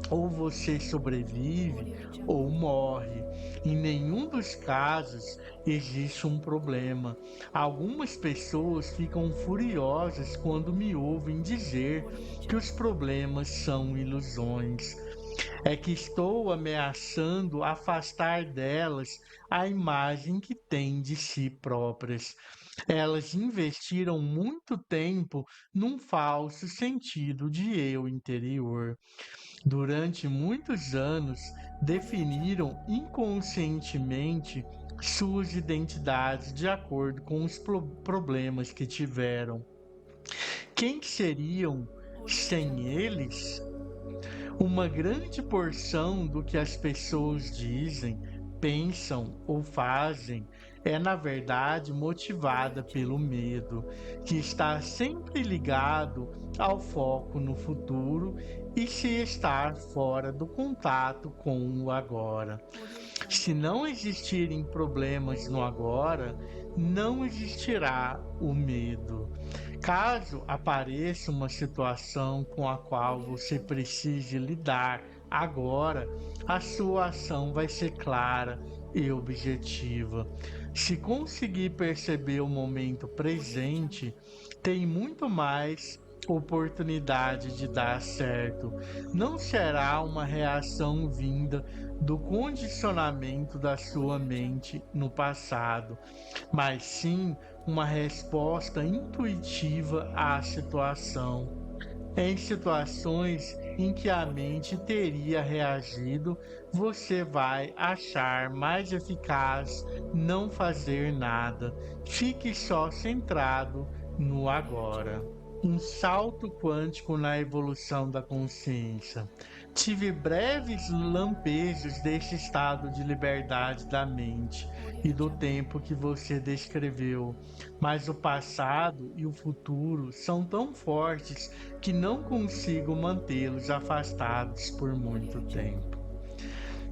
ou você sobrevive ou morre. Em nenhum dos casos existe um problema. Algumas pessoas ficam furiosas quando me ouvem dizer que os problemas são ilusões. É que estou ameaçando afastar delas a imagem que têm de si próprias. Elas investiram muito tempo num falso sentido de eu interior. Durante muitos anos, definiram inconscientemente suas identidades de acordo com os problemas que tiveram. Quem seriam sem eles? Uma grande porção do que as pessoas dizem, pensam ou fazem é, na verdade, motivada pelo medo, que está sempre ligado ao foco no futuro e se estar fora do contato com o agora. Se não existirem problemas no agora, não existirá o medo. Caso apareça uma situação com a qual você precise lidar agora, a sua ação vai ser clara e objetiva. Se conseguir perceber o momento presente, tem muito mais oportunidade de dar certo. Não será uma reação vinda do condicionamento da sua mente no passado, mas sim uma resposta intuitiva à situação. Em situações em que a mente teria reagido, você vai achar mais eficaz não fazer nada. Fique só centrado no agora. Um salto quântico na evolução da consciência. Tive breves lampejos desse estado de liberdade da mente e do tempo que você descreveu, mas o passado e o futuro são tão fortes que não consigo mantê-los afastados por muito tempo.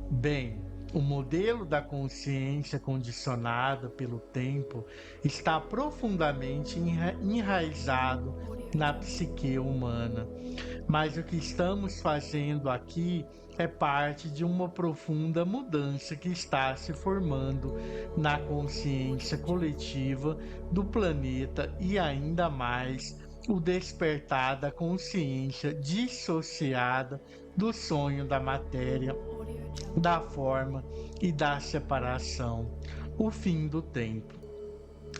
Bem, o modelo da consciência condicionada pelo tempo está profundamente enraizado na psique humana, mas o que estamos fazendo aqui é parte de uma profunda mudança que está se formando na consciência coletiva do planeta e ainda mais o despertar da consciência dissociada do sonho da matéria, da forma e da separação, o fim do tempo.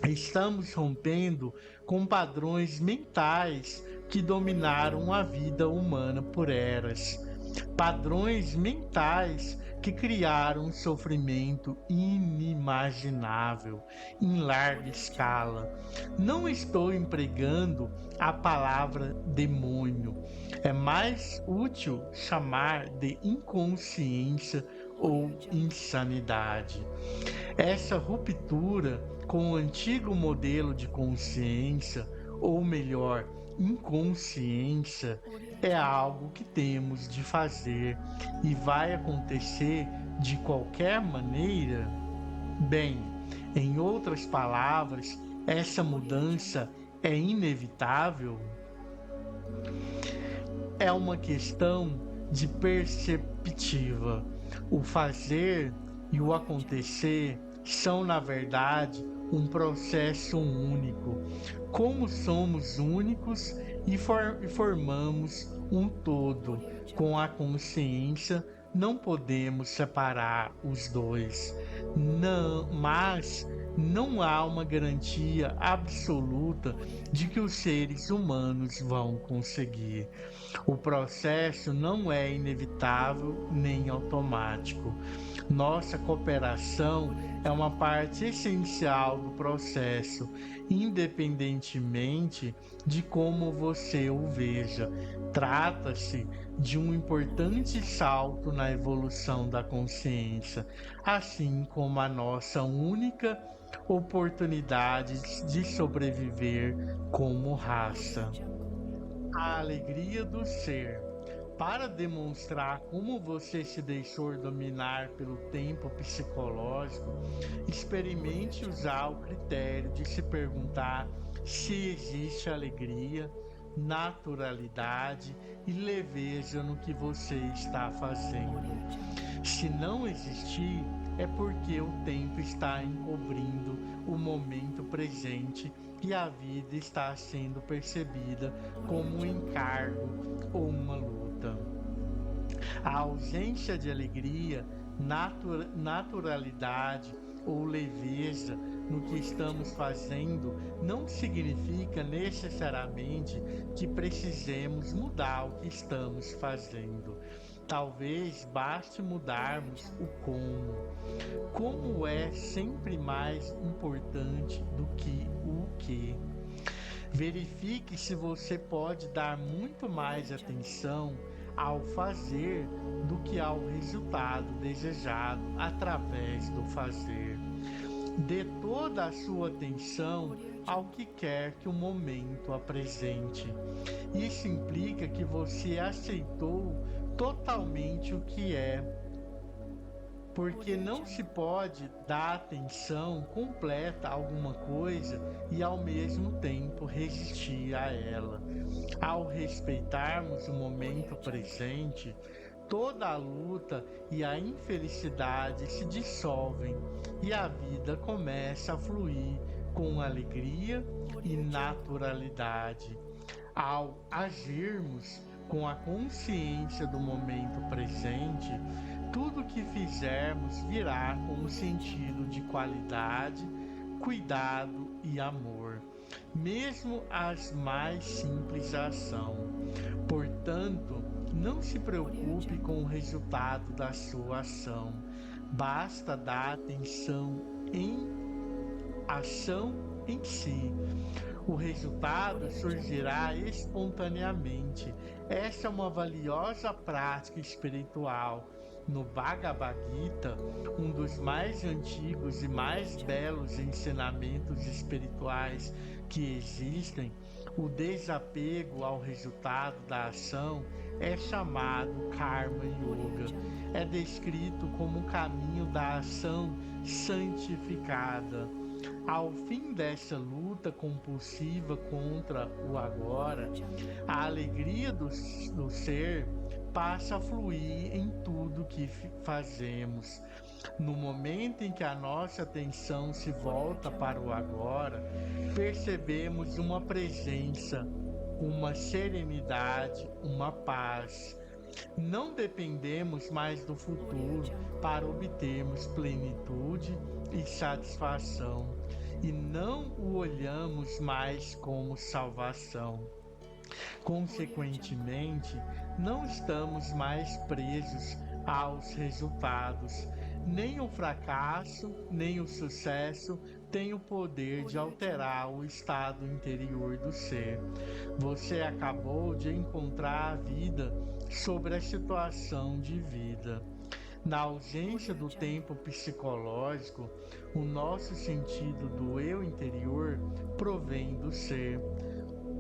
Estamos rompendo com padrões mentais que dominaram a vida humana por eras. Padrões mentais que criaram um sofrimento inimaginável em larga escala. Não estou empregando a palavra demônio. É mais útil chamar de inconsciência ou insanidade. Essa ruptura com o antigo modelo de consciência, ou melhor, inconsciência, é algo que temos de fazer e vai acontecer de qualquer maneira? Bem, em outras palavras, essa mudança é inevitável? É uma questão de perspectiva. O fazer e o acontecer são, na verdade, um processo único. Como somos únicos e formamos um todo com a consciência, não podemos separar os dois. Não, mas não há uma garantia absoluta de que os seres humanos vão conseguir. O processo não é inevitável nem automático. Nossa cooperação é uma parte essencial do processo, independentemente de como você o veja. Trata-se de um importante salto na evolução da consciência, assim como a nossa única oportunidade de sobreviver como raça. A alegria do ser. Para demonstrar como você se deixou dominar pelo tempo psicológico, experimente usar o critério de se perguntar se existe alegria, naturalidade e leveza no que você está fazendo. Se não existir, é porque o tempo está encobrindo o momento presente e a vida está sendo percebida como um encargo ou uma luta. A ausência de alegria, naturalidade ou leveza no que estamos fazendo não significa necessariamente que precisemos mudar o que estamos fazendo. Talvez baste mudarmos o como. Como é sempre mais importante do que o que. Verifique se você pode dar muito mais atenção ao fazer do que ao resultado desejado através do fazer. Dê toda a sua atenção ao que quer que o momento apresente. Isso implica que você aceitou totalmente o que é, porque não se pode dar atenção completa a alguma coisa e ao mesmo tempo resistir a ela. Ao respeitarmos o momento presente, toda a luta e a infelicidade se dissolvem e a vida começa a fluir com alegria e naturalidade. Ao agirmos com a consciência do momento presente, tudo que fizermos virá com um sentido de qualidade, cuidado e amor, mesmo as mais simples ações. Portanto, não se preocupe com o resultado da sua ação, basta dar atenção em ação em si. O resultado surgirá espontaneamente. Essa é uma valiosa prática espiritual. No Bhagavad Gita, um dos mais antigos e mais belos ensinamentos espirituais que existem, o desapego ao resultado da ação é chamado Karma Yoga. É descrito como o caminho da ação santificada. Ao fim dessa luta compulsiva contra o agora, a alegria do ser passa a fluir em tudo que fazemos. No momento em que a nossa atenção se volta para o agora, percebemos uma presença, uma serenidade, uma paz. Não dependemos mais do futuro para obtermos plenitude e satisfação, e não o olhamos mais como salvação. Consequentemente, não estamos mais presos aos resultados. Nem o fracasso, nem o sucesso têm o poder de alterar o estado interior do ser. Você acabou de encontrar a vida sobre a situação de vida. Na ausência do tempo psicológico, o nosso sentido do eu interior provém do ser,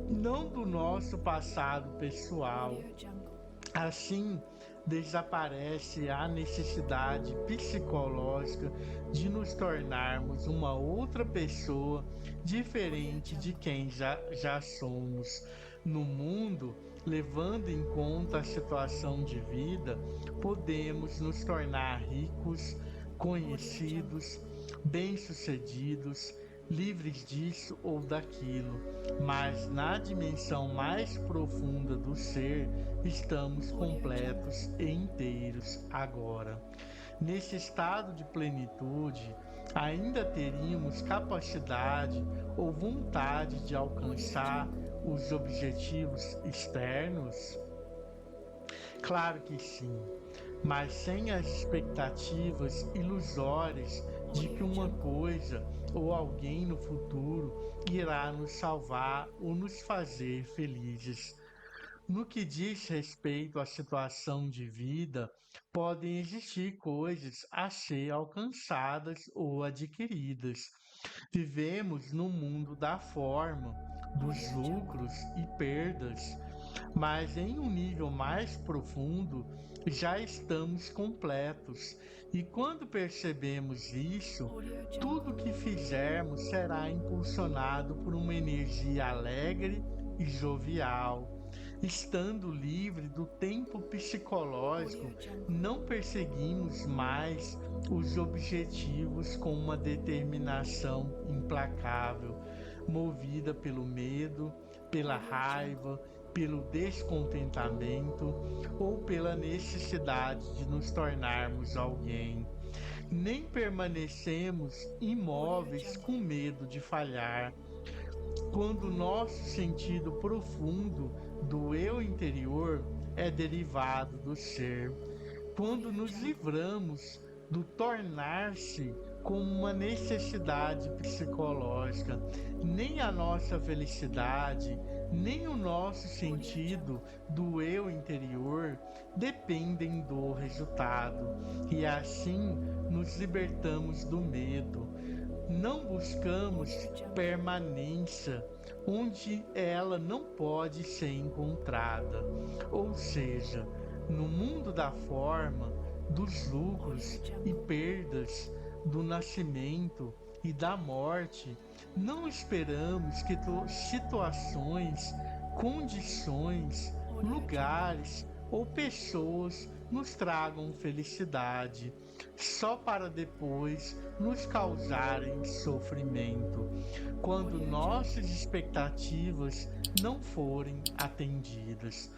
não do nosso passado pessoal. Assim, desaparece a necessidade psicológica de nos tornarmos uma outra pessoa diferente de quem já somos. No mundo, levando em conta a situação de vida, podemos nos tornar ricos, conhecidos, bem-sucedidos, livres disso ou daquilo, mas na dimensão mais profunda do ser, estamos completos e inteiros agora. Nesse estado de plenitude, ainda teríamos capacidade ou vontade de alcançar os objetivos externos? Claro que sim, mas sem as expectativas ilusórias de que uma coisa ou alguém no futuro irá nos salvar ou nos fazer felizes. No que diz respeito à situação de vida, podem existir coisas a ser alcançadas ou adquiridas. Vivemos no mundo da forma, dos lucros e perdas, mas em um nível mais profundo já estamos completos. E quando percebemos isso, tudo que fizermos será impulsionado por uma energia alegre e jovial. Estando livre do tempo psicológico, não perseguimos mais os objetivos com uma determinação implacável, movida pelo medo, pela raiva, pelo descontentamento ou pela necessidade de nos tornarmos alguém. Nem permanecemos imóveis com medo de falhar. Quando o nosso sentido profundo do eu interior é derivado do ser, quando nos livramos do tornar-se como uma necessidade psicológica, nem a nossa felicidade, nem o nosso sentido do eu interior dependem do resultado, e assim nos libertamos do medo. Não buscamos permanência onde ela não pode ser encontrada, ou seja, no mundo da forma, dos lucros e perdas, do nascimento e da morte, não esperamos que situações, condições, lugares ou pessoas nos tragam felicidade, só para depois nos causarem sofrimento, quando nossas expectativas não forem atendidas.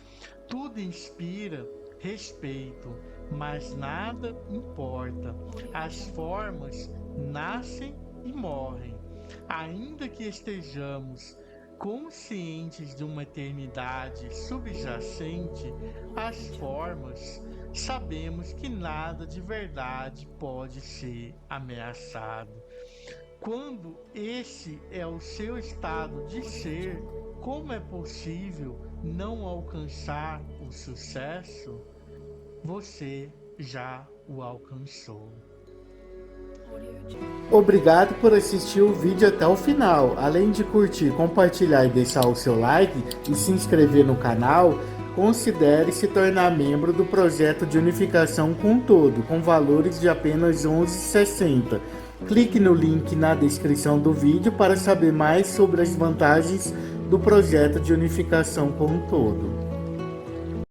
Tudo inspira respeito, mas nada importa. As formas nascem e morrem. Ainda que estejamos conscientes de uma eternidade subjacente às formas, sabemos que nada de verdade pode ser ameaçado. Quando esse é o seu estado de ser, como é possível não alcançar o sucesso? Você já o alcançou. Obrigado por assistir o vídeo até o final. Além de curtir, compartilhar e deixar o seu like e se inscrever no canal, considere se tornar membro do projeto de unificação com todo, com valores de apenas R$ 11,60. Clique no link na descrição do vídeo para saber mais sobre as vantagens do projeto de unificação com todo.